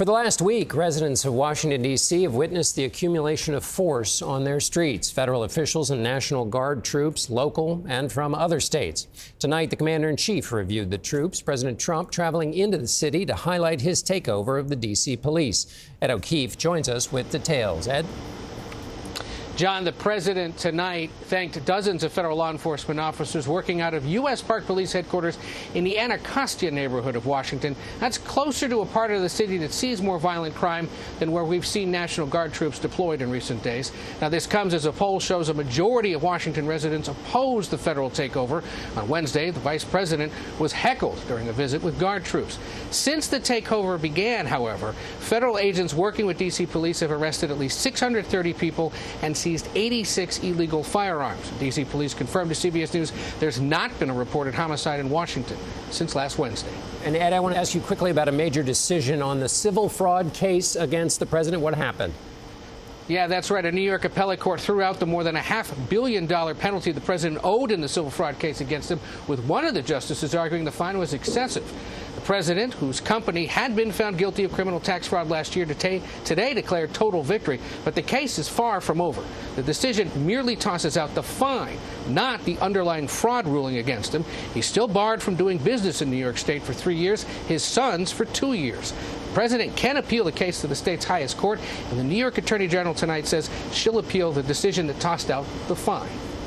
For the last week, residents of Washington, D.C. have witnessed the accumulation of force on their streets. Federal officials and National Guard troops, local and from other states. Tonight, the commander-in-chief reviewed the troops. President Trump traveling into the city to highlight his takeover of the D.C. police. Ed O'Keefe joins us with details. Ed? John, the president tonight thanked dozens of federal law enforcement officers working out of U.S. Park Police headquarters in the Anacostia neighborhood of Washington. That's closer to a part of the city that sees more violent crime than where we've seen National Guard troops deployed in recent days. Now, this comes as a poll shows a majority of Washington residents oppose the federal takeover. On Wednesday, the vice president was heckled during a visit with Guard troops. Since the takeover began, however, federal agents working with D.C. police have arrested at least 630 people and seized 86 illegal firearms. D.C. police confirmed to CBS News there's not been a reported homicide in Washington since last Wednesday. And Ed, I want to ask you quickly about a major decision on the civil fraud case against the president. What happened? Yeah, that's right. A New York appellate court threw out the more than $500 million penalty the president owed in the civil fraud case against him, with one of the justices arguing the fine was excessive. The president, whose company had been found guilty of criminal tax fraud last year, today declared total victory. But the case is far from over. The decision merely tosses out the fine, not the underlying fraud ruling against him. He's still barred from doing business in New York State for 3 years, his sons for 2 years. The president can appeal the case to the state's highest court, and the New York Attorney General tonight says she'll appeal the decision that tossed out the fine.